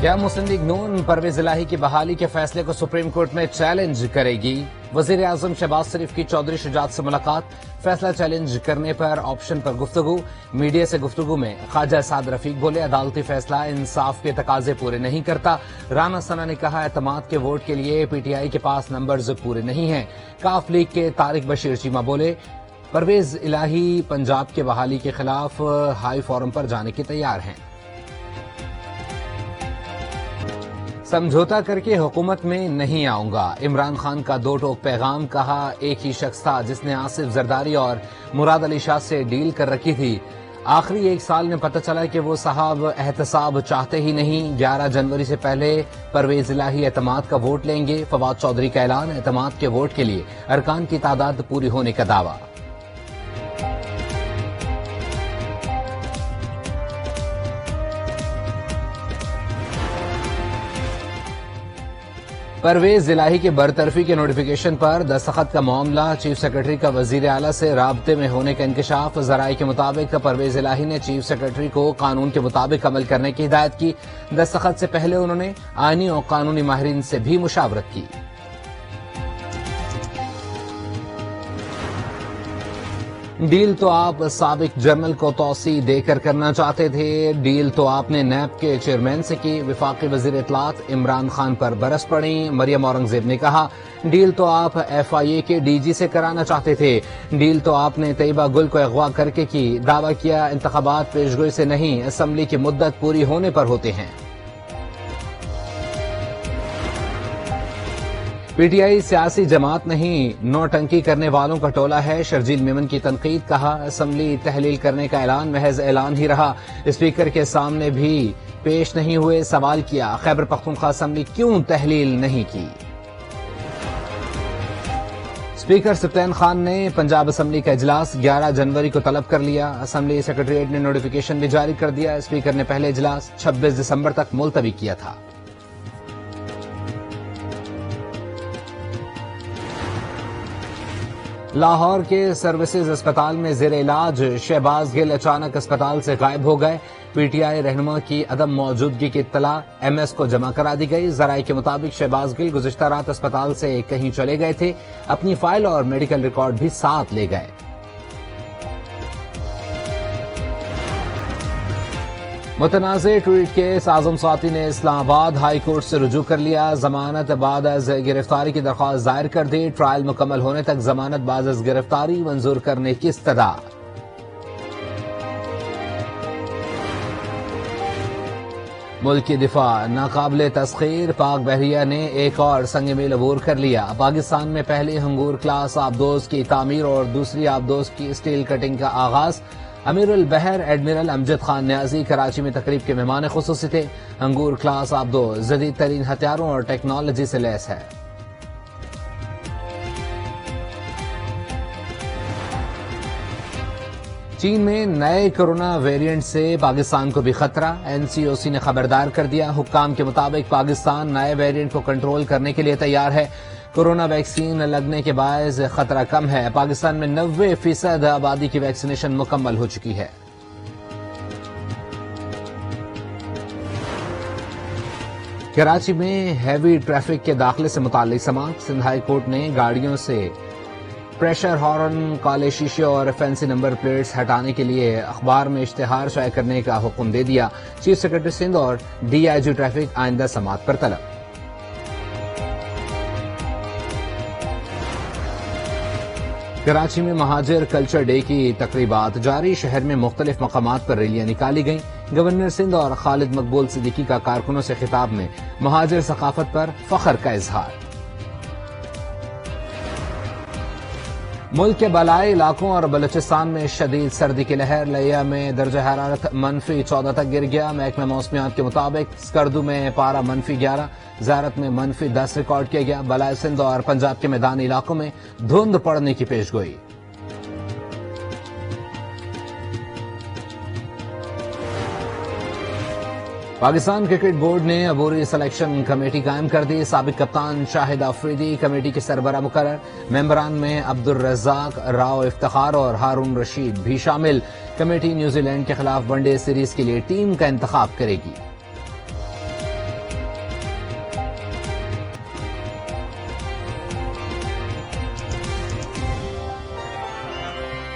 کیا مسلم لیگ نون پرویز الہی کی بحالی کے فیصلے کو سپریم کورٹ میں چیلنج کرے گی؟ وزیر اعظم شہباز شریف کی چودھری شجاعت سے ملاقات، فیصلہ چیلنج کرنے پر آپشن پر گفتگو۔ میڈیا سے گفتگو میں خواجہ سعد رفیق بولے، عدالتی فیصلہ انصاف کے تقاضے پورے نہیں کرتا۔ رانا ثنا نے کہا، اعتماد کے ووٹ کے لیے پی ٹی آئی کے پاس نمبرز پورے نہیں ہیں۔ کاف لیگ کے طارق بشیر چیمہ بولے، پرویز الہی پنجاب کے بحالی کے خلاف ہائی فورم پر جانے کے تیار ہیں۔ سمجھوتا کر کے حکومت میں نہیں آؤں گا، عمران خان کا دو ٹوک پیغام، کہا ایک ہی شخص تھا جس نے آصف زرداری اور مراد علی شاہ سے ڈیل کر رکھی تھی، آخری ایک سال میں پتہ چلا کہ وہ صاحب احتساب چاہتے ہی نہیں۔ 11 جنوری سے پہلے پرویز الہی اعتماد کا ووٹ لیں گے، فواد چودھری کا اعلان، اعتماد کے ووٹ کے لیے ارکان کی تعداد پوری ہونے کا دعویٰ۔ پرویز الہی کے برطرفی کے نوٹیفیکیشن پر دستخط کا معاملہ، چیف سیکرٹری کا وزیر اعلیٰ سے رابطے میں ہونے کا انکشاف۔ ذرائع کے مطابق پرویز الہی نے چیف سیکرٹری کو قانون کے مطابق عمل کرنے کی ہدایت کی۔ دستخط سے پہلے انہوں نے آئینی اور قانونی ماہرین سے بھی مشاورت کی۔ ڈیل تو آپ سابق جنرل کو توسیع دے کر کرنا چاہتے تھے، ڈیل تو آپ نے نیب کے چیئرمین سے کی۔ وفاقی وزیر اطلاعات عمران خان پر برس پڑی، مریم اورنگزیب نے کہا، ڈیل تو آپ ایف آئی اے کے ڈی جی سے کرانا چاہتے تھے، ڈیل تو آپ نے طیبہ گل کو اغوا کر کے کی، دعویٰ کیا انتخابات پیشگوئی سے نہیں، اسمبلی کی مدت پوری ہونے پر ہوتے ہیں۔ پی ٹی آئی سیاسی جماعت نہیں، نوٹنکی کرنے والوں کا ٹولہ ہے، شرجیل میمن کی تنقید، کہا اسمبلی تحلیل کرنے کا اعلان محض اعلان ہی رہا، اسپیکر کے سامنے بھی پیش نہیں ہوئے، سوال کیا خیبر پختونخوا اسمبلی کیوں تحلیل نہیں کی؟ اسپیکر سپتین خان نے پنجاب اسمبلی کا اجلاس 11 جنوری کو طلب کر لیا، اسمبلی سیکرٹریٹ نے نوٹیفیکیشن بھی جاری کر دیا، اسپیکر نے پہلے اجلاس 26 دسمبر تک ملتوی کیا تھا۔ لاہور کے سروسز اسپتال میں زیر علاج شہباز گل اچانک اسپتال سے غائب ہو گئے، پی ٹی آئی رہنما کی عدم موجودگی کی اطلاع ایم ایس کو جمع کرا دی گئی۔ ذرائع کے مطابق شہباز گل گزشتہ رات اسپتال سے کہیں چلے گئے تھے، اپنی فائل اور میڈیکل ریکارڈ بھی ساتھ لے گئے۔ متنازع ٹویٹ کیس، اعظم سواتی نے اسلام آباد ہائی کورٹ سے رجوع کر لیا، ضمانت بعد از گرفتاری کی درخواست دائر کر دی، ٹرائل مکمل ہونے تک ضمانت بعد از گرفتاری منظور کرنے کی استدعا۔ ملک کی دفاع ناقابل تسخیر، پاک بحریہ نے ایک اور سنگ میل عبور کر لیا، پاکستان میں پہلی ہنگور کلاس آبدوز کی تعمیر اور دوسری آبدوز کی اسٹیل کٹنگ کا آغاز۔ امیر البحر ایڈمرل امجد خان نیازی کراچی میں تقریب کے مہمان خصوصی تھے۔ ہنگور کلاس آبدوز جدید ترین ہتھیاروں اور ٹیکنالوجی سے لیس ہے۔ چین میں نئے کورونا ویریئنٹ سے پاکستان کو بھی خطرہ، این سی او سی نے خبردار کر دیا، حکام کے مطابق پاکستان نئے ویریئنٹ کو کنٹرول کرنے کے لیے تیار ہے، کورونا ویکسین لگنے کے باعث خطرہ کم ہے، پاکستان میں 90% آبادی کی ویکسینیشن مکمل ہو چکی ہے۔ کراچی میں ہیوی ٹریفک کے داخلے سے متعلق سماعت، سندھ ہائی کورٹ نے گاڑیوں سے پریشر ہارن، کالے شیشے اور فینسی نمبر پلیٹس ہٹانے کے لیے اخبار میں اشتہار شائع کرنے کا حکم دے دیا، چیف سیکرٹری سندھ اور ڈی آئی جی ٹریفک آئندہ سماعت پر طلب۔ کراچی میں مہاجر کلچر ڈے کی تقریبات جاری، شہر میں مختلف مقامات پر ریلیاں نکالی گئیں، گورنر سندھ اور خالد مقبول صدیقی کا کارکنوں سے خطاب میں مہاجر ثقافت پر فخر کا اظہار۔ ملک کے بالائی علاقوں اور بلوچستان میں شدید سردی کی لہر، لیا میں درجہ حرارت -14 تک گر گیا، محکمہ موسمیات کے مطابق اسکردو میں پارہ -11، زیارت میں -10 ریکارڈ کیا گیا، بالائے سندھ اور پنجاب کے میدانی علاقوں میں دھند پڑنے کی پیش گوئی۔ پاکستان کرکٹ بورڈ نے عبوری سلیکشن کمیٹی قائم کر دی، سابق کپتان شاہد آفریدی کمیٹی کے سربراہ مقرر، ممبران میں عبدالرزاق، راؤ افتخار اور ہارون رشید بھی شامل، کمیٹی نیوزی لینڈ کے خلاف ون ڈے سیریز کے لیے ٹیم کا انتخاب کرے گی۔